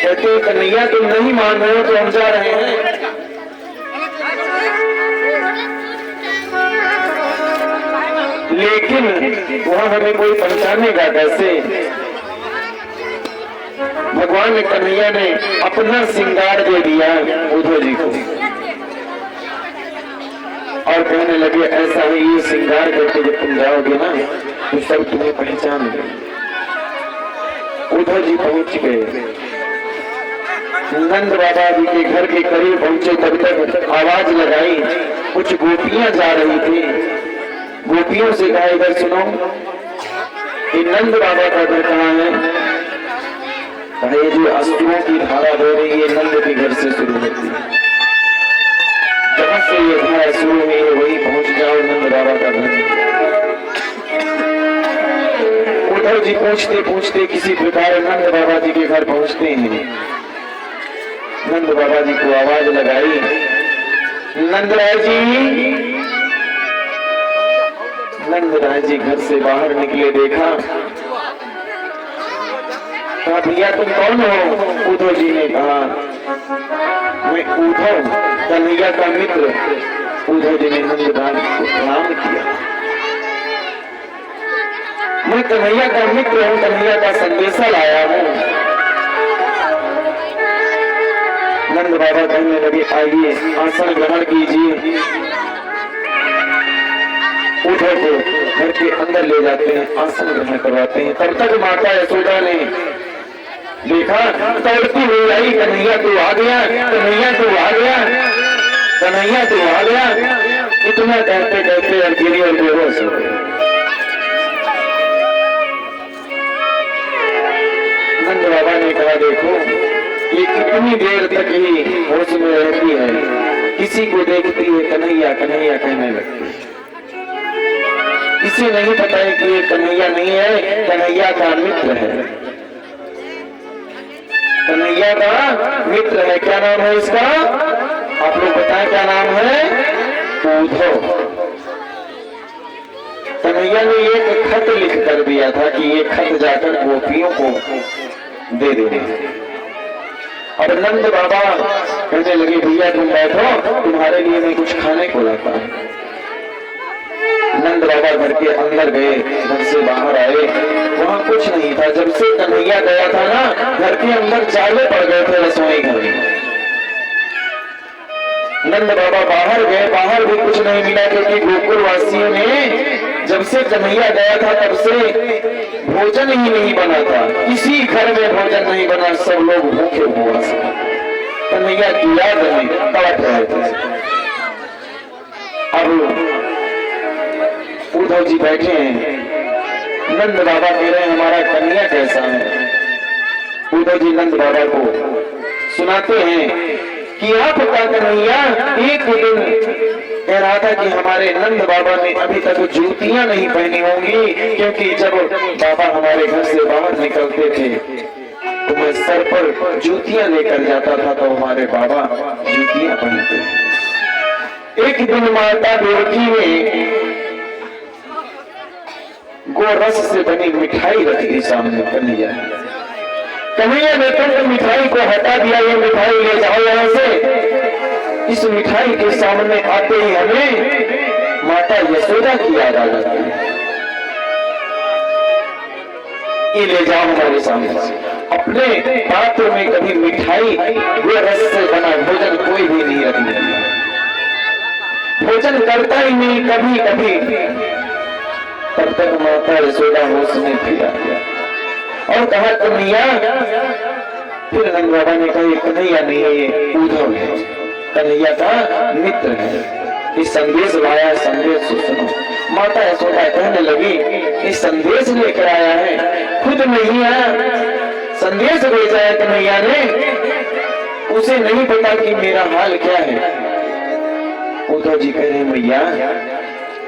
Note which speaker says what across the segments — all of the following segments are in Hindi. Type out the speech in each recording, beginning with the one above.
Speaker 1: कहते कन्हैया तुम नहीं मान रहे हो तो हम जा रहे हैं। लेकिन वहां हमें कोई पहचानेगा कैसे? भगवान ने कन्हैया ने अपना श्रृंगार दे दिया उद्धव जी को और कहने लगे ऐसा ही ये श्रृंगार करके जब तुम जाओगे ना तो सब तुम्हें पहचान लेंगे। उद्धव जी पहुंच गए, नंद बाबा जी के घर के करीब पहुंचे, तब तक आवाज लगाई, कुछ गोपियां जा रही थी। गोपियों से कहा इधर सुनो, कि नंद बाबा का घर कहाँ है? ये जो अश्रुओं की धारा बह रही है नंद के घर से शुरू होती है, जहां से ये धारा शुरू हुई है वही पहुंच जाओ नंद बाबा का घर। उद्धव जी पूछते पूछते किसी प्रकार नंद बाबा जी के घर पहुंचते हैं। नंद बाबा जी को आवाज लगाई, नंदराय जी। नंदराय जी घर से बाहर निकले, देखा, कहा भैया तुम कौन हो? उद्धव जी ने कहा मैं उद्धव, कन्हैया का मित्र। उद्धव जी ने नंदराय को प्रणाम किया, मैं कन्हैया का मित्र हूँ, कन्हैया का संदेशा लाया हूँ। नंद बाबा कहने लगे आइए आसन ग्रहण कीजिए। उद्धव को घर के अंदर ले जाते हैं, आसन ग्रहण करवाते हैं। तब तक माता यशोदा ने देखा, तड़पती हुई आई, कन्हैया तू आ गया, कन्हैया तू आ गया, कन्हैया तू आ गया। इतना कहते कहते और गिरी और बेहोश हो गए। नंद बाबा ने कहा देखो ये कितनी देर तक ही होश में रहती है, किसी को देखती है कन्हैया कन्हैया कहने लगती है। इसे नहीं पता है कि ये कन्हैया नहीं है, कन्हैया का मित्र है, कन्हैया का मित्र है। क्या नाम है इसका? आप लोग बताएं क्या नाम है? उद्धव। कन्हैया ने एक खत लिख कर दिया था कि ये खत जाकर गोपियों को दे देने। और नंद बाबा कहने लगे भैया तुम बैठो, तुम्हारे लिए मैं कुछ खाने को लाता हूं। नंद बाबा घर के अंदर गए, घर से बाहर आए, वहां कुछ नहीं था। जब से कन्हैया गया था ना, घर के अंदर चाले पड़ गए थे रसोई घर में। नंद बाबा बाहर गए, बाहर भी कुछ नहीं मिला, क्योंकि गोकुल वासियों ने जब से कन्हैया गया था तब से भोजन ही नहीं बना था, किसी घर में भोजन नहीं बना, सब लोग भूखे उपवास कन्हैया की याद में तड़प रहे थे। अब उद्धव जी बैठे हैं, नंद बाबा कह रहे हैं हमारा कन्हैया कैसा है। उद्धव जी नंद बाबा को सुनाते हैं कि आपका कन्हैया एक दिन कह रहा था कि हमारे नंद बाबा ने अभी तक जूतियां नहीं पहनी होंगी, क्योंकि जब बाबा हमारे घर से बाहर निकलते थे तो मैं सर पर जूतियां लेकर जाता था, तो हमारे बाबा जूतियां पहनते थे। एक दिन माता देवकी ने गोरस से बनी मिठाई रख दी सामने कन्हैया। कन्हैया ने तुरंत मिठाई को हटा दिया, ये मिठाई ले जाओ यहाँ से। इस मिठाई के सामने आते ही हमें माता यशोदा की याद आ जाती है। ये ले जाओ हमारे सामने से। अपने पात्र में कभी मिठाई गोरस से बना भोजन कोई भी नहीं रखने दिया, भोजन करता ही नहीं कभी कभी। तब तक माता यशोदा होश में फिर आ गया और कहा कन्हैया। फिर नंद बाबा ने कहा कन्हैया नहीं है, ये उद्धव है, कन्हैया का मित्र है। इस संदेश लाया, संदेश सुनो। माता यशोदा कहने लगी इस संदेश लेकर आया है, खुद नहीं आया, संदेश भेजा है कन्हैया ने, उसे नहीं पता कि मेरा हाल क्या है। उद्धव जी कह रहे मैया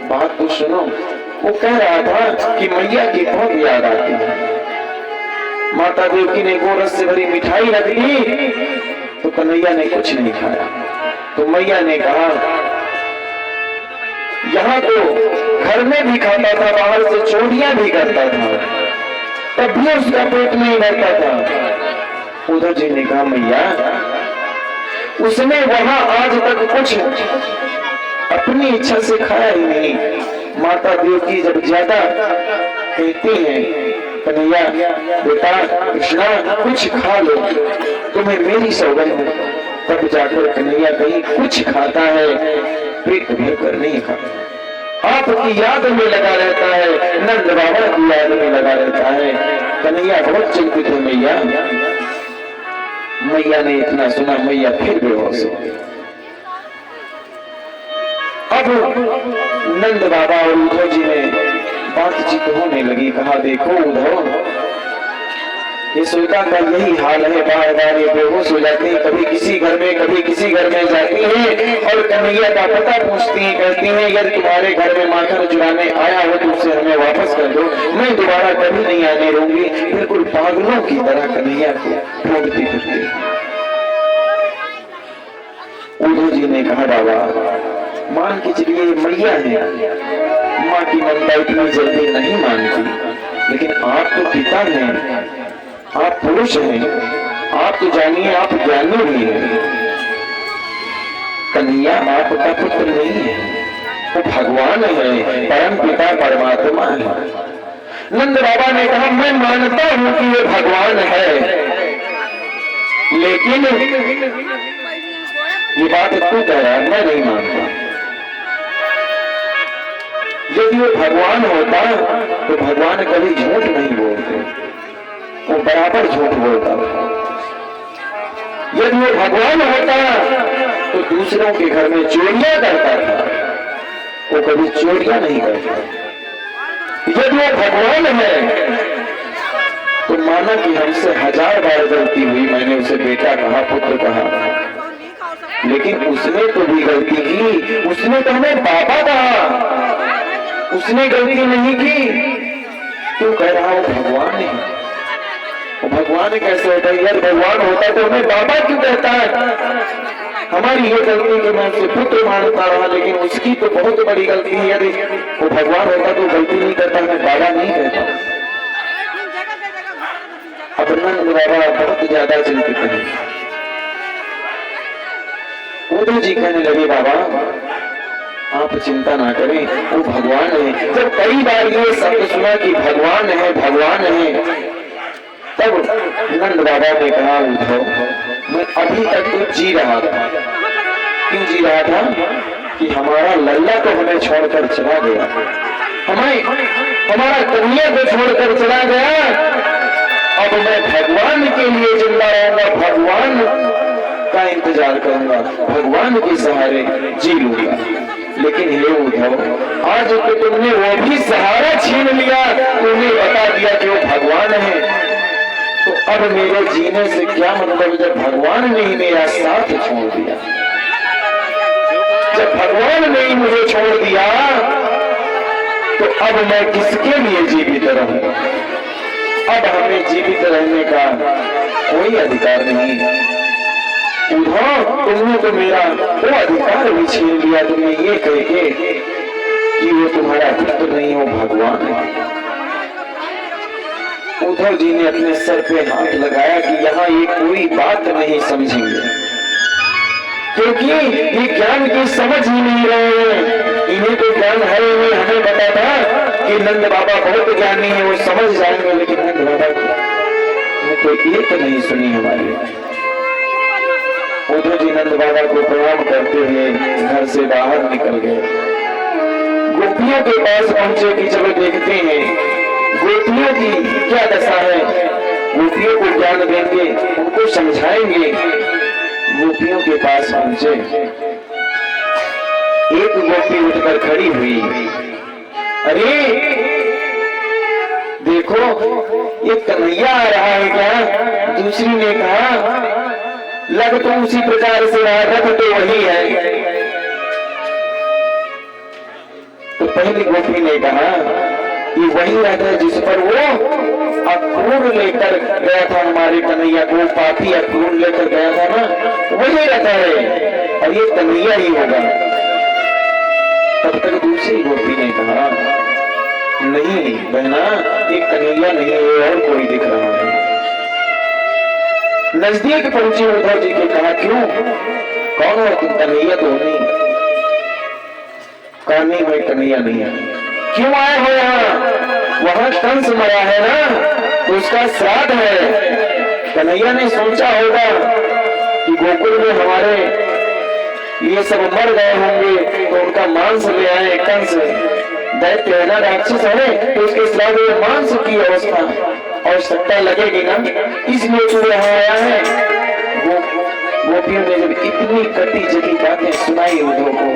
Speaker 1: बात तो सुनो। वो कह रहा था कि मैया की बहुत याद आती है। माता देवकी ने गोरस से भरी मिठाई रख दी तो कन्हैया ने कुछ नहीं खाया। तो मैया ने कहा यहाँ तो घर में भी खाता था, बाहर से चोरियां भी करता था, तब भी उसका पेट नहीं भरता था। उद्धव जी ने कहा मैया उसने वहां आज तक कुछ अपनी इच्छा से खाया ही नहीं। माता देवकी जब ज्यादा कहती हैं कन्हैया बेटा कृष्णा कुछ खा लो, तुम्हें मेरी सौगंध, तब जाकर कन्हैया कहीं कुछ खाता है, पेट भरकर नहीं खाता। आपकी याद में लगा रहता है, नंद बाबा की याद में लगा रहता है। कन्हैया बहुत चिंतित है मैया। मैया ने इतना सुना, मैया फिर बेहोश हो गई। अब नंद बाबा और उद्धव जी में बातचीत होने लगी। कहा देखो उद्धव, यशोदा का यही हाल है, बार बार ये बेहोश हो जाती है, कभी किसी घर में कभी किसी घर में जाती है और कन्हैया का पता पूछती है, कहती है यदि तुम्हारे घर में माखन चुराने आया हो तो उसे हमें वापस कर दो, मैं दोबारा कभी नहीं आने दूंगी। बिल्कुल पागलों की तरह कन्हैया को ढूंढती फिरती। उद्धव जी ने कहा बाबा मान के चलिए मैया है, माँ की ममता इतनी जल्दी नहीं मानती, लेकिन आप तो पिता हैं, आप पुरुष हैं, आप तो जानिए आप ज्ञानी भी हैं। कन्हैया आपका पुत्र नहीं है, वो भगवान है, परम पिता परमात्मा है। नंद बाबा ने कहा मैं मानता हूं कि ये भगवान है, लेकिन ये बात तू कह रहा है, मैं नहीं मानता। यदि वो भगवान होता तो भगवान कभी झूठ नहीं बोलते, वो बराबर झूठ बोलता था। यदि वो भगवान होता तो दूसरों के घर में चोरियां करता था, वो कभी चोरियां नहीं करता। यदि वो भगवान है तो माना कि हमसे 1000 बार गलती हुई, मैंने उसे बेटा कहा, पुत्र कहा, लेकिन उसने तो भी गलती की, उसने तो हमें बाबा कहा, उसने गलती नहीं की। क्यों कह रहा हूं भगवान है? वो भगवान कैसे होता है? यार भगवान होता तो हमें बाबा क्यों कहता है? हमारी ये गलती कि मैं उसे पुत्र मानता रहा, लेकिन उसकी तो बहुत बड़ी गलती है। यदि वो भगवान होता तो गलती नहीं करता, मैं बाबा नहीं कहता। अब नंद बाबा बहुत ज्यादा चिंतित है। उद्धव जी कहने लगे बाबा आप चिंता ना करें, वो भगवान है। जब कई बार ये शब्द सुना कि भगवान है भगवान है, तब नंद बाबा ने कहा उद्धव मैं अभी तक तो जी रहा था। क्यों जी रहा था? कि हमारा लल्ला तो हमें छोड़कर चला गया, हमारा कन्हैया को छोड़कर चला गया। अब मैं भगवान के लिए जिंदा रहूंगा, भगवान का इंतजार करूंगा, भगवान के सहारे जी लूंगा। लेकिन हे उद्धव, आज तो तुमने वो भी सहारा छीन लिया, तुमने बता दिया कि वो भगवान है, तो अब मेरे जीने से क्या मतलब? जब भगवान ने ही मेरा साथ छोड़ दिया, जब भगवान ने ही मुझे छोड़ दिया, तो अब मैं किसके लिए जीवित रहूं? अब हमें जीवित रहने का कोई अधिकार नहीं। उद्धव तुमने तो मेरा वो अधिकार भी छीन लिया, तुमने ये कह के कि वो तुम्हारा पुत्र नहीं, वो भगवान है। उद्धव जी ने अपने सर पे हाथ लगाया कि यहाँ ये कोई बात नहीं समझेंगे, क्योंकि ये ज्ञान की समझ ही नहीं रहे हैं। इन्हें तो ज्ञान है ही नहीं। हमें पता था कि नंद बाबा बहुत ज्ञानी है, वो समझ जाएंगे, लेकिन नंद बाबा को एक नहीं सुनी हमारी। उद्धव जी नंद बाबा को प्रणाम करते हुए घर से बाहर निकल गए। गोपियों के पास पहुंचे कि चलो देखते हैं गोपियों की क्या दशा है, गोपियों को ज्ञान देंगे, उनको समझाएंगे। गोपियों के पास पहुंचे, एक गोपी उठकर खड़ी हुई, अरे देखो ये कन्हैया आ रहा है क्या? दूसरी ने कहा लग तो उसी प्रकार से रहा, रथ तो वही है। तो पहली गोपी ने कहा कि वही रथ है जिस पर वो अक्रूर लेकर गया था, हमारे कन्हैया को पापी अक्रूर लेकर गया था ना, वही रथ है और ये कन्हैया ही होगा। तब तक दूसरी गोपी ने कहा नहीं बहना, ये कन्हैया नहीं है और कोई दिख रहा है। नजदीक पहुंची उद्धव जी के कहा, क्यों, कौन हो तुम? कन्हैया तो नहीं। कहा नहीं, मैं कन्हैया नहीं है। क्यों आए हो यहाँ? वहां कंस मरा है ना, तो उसका श्राद्ध है। कन्हैया ने सोचा होगा कि गोकुल में हमारे ये सब मर गए होंगे, तो उनका मांस ले आए। कंस दैत्य है ना, राक्षस है, तो उसके श्राद्ध में मांस की आवश्यकता लगेगी ना, इसलिए तू यहाँ आया है। गोपियों ने जब इतनी कटी जटी बातें सुनाई उद्धव को,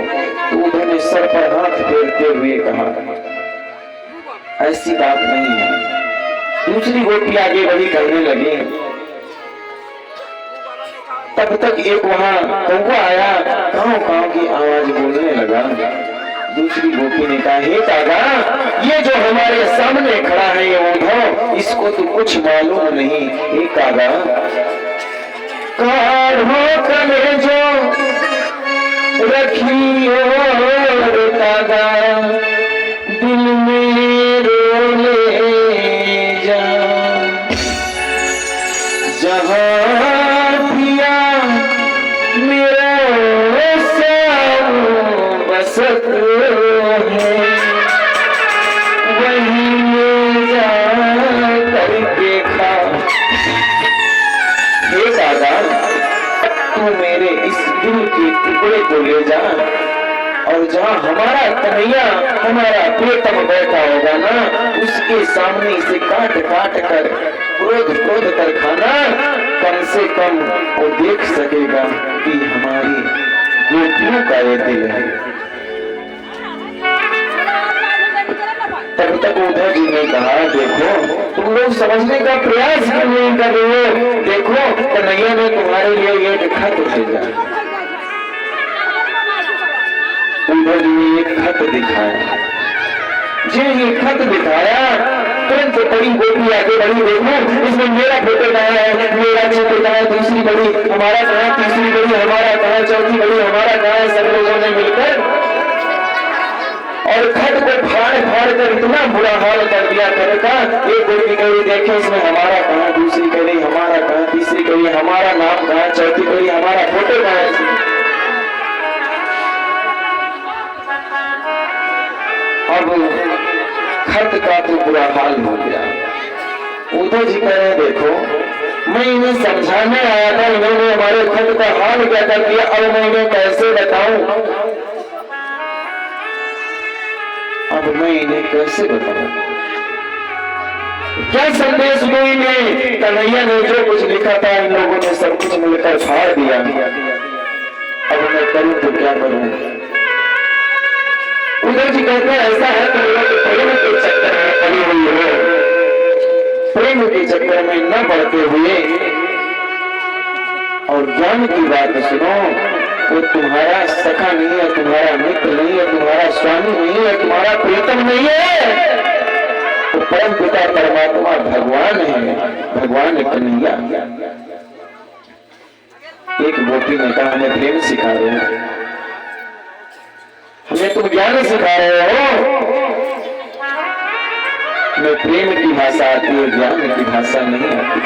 Speaker 1: तो उद्धव ने सर पर हाथ फेरते हुए कहा, ऐसी बात नहीं है। दूसरी गोपी आगे बढ़ी, कहने लगी। तब तक एक वहां कौवा आया, काऊ काऊ की आवाज बोलने लगा। दूसरी गोपी ने कहा, हे कागा, ये जो हमारे सामने खड़ा है ये उद्धव, इसको तो कुछ मालूम नहीं। हे कागा, काढ़ो कलेजो रखियो कागा, दिल में रोले जा, जहां पिया मेरा बसत है, वही ले जा कर देखा। हे दादा, तू मेरे इस दिल के टुकड़े को ले जा, और जहाँ हमारा कन्हैया, हमारा प्रियतम बैठा होगा ना, उसके सामने इसे काट काट कर क्रोध क्रोध कर खाना। कम से कम वो देख सकेगा कि हमारी गोपियों का ये दिल है। तब तक उद्धव जी ने कहा, देखो तुम लोग समझने का प्रयास क्यों नहीं कर रहे हो? देखो कन्हैया ने तुम्हारे लिए ये खत भेजा। उद्धव जी ने एक खत दिखाया। जो ये खत दिखाया, तुरंत बड़ी गोपी आगे बढ़ी। देखो इसमें मेरा फोटो कहाँ है, मेरा चित्र कहाँ है, दूसरी बड़ी हमारा कहाँ, तीसरी बड़ी हमारा कहाँ, चौथी बड़ी हमारा कहाँ। सब लोगों ने मिलकर और खत को फाड़ फाड़ कर इतना बुरा हाल कर दिया खत का। एक गोपी कह रही, देखे इसमें हमारा कहाँ, दूसरी कह रही हमारा कहाँ, तीसरी कह रही हमारा नाम कहाँ, चौथी कह रही हमारा फोटो कहाँ है। अब खत का तो बुरा हाल हो गया। उद्धव जी कह रहे, देखो मैं इन्हें समझाने आया था, इन्होंने हमारे खत का हाल क्या कर दिया, अब मैं इन्हें कैसे बताऊं? अब मैं इन्हें कैसे बताऊं? क्या संदेश दूं इन्हें? कन्हैया ने जो कुछ लिखा था, इन लोगों ने सब कुछ मिलकर फाड़ दिया। अब मैं करूं तो क्या करूं? उद्धव जी कहते हैं, ऐसा है कि प्रेम के चक्कर में पड़ी हुई हो, प्रेम के चक्कर में न पड़ते हुए और ज्ञान की बात सुनो। वो तुम्हारा सखा नहीं है, तुम्हारा मित्र नहीं है, तुम्हारा स्वामी नहीं है, तुम्हारा प्रीतम नहीं है, वो परम पिता परमात्मा भगवान है, भगवान कन्हैया। एक गोपी ने कहा, हमें प्रेम सिखा रहे हैं, हमें तुम ज्ञान सिखा रहे हो। हमें प्रेम की भाषा आती है, ज्ञान की भाषा नहीं आती।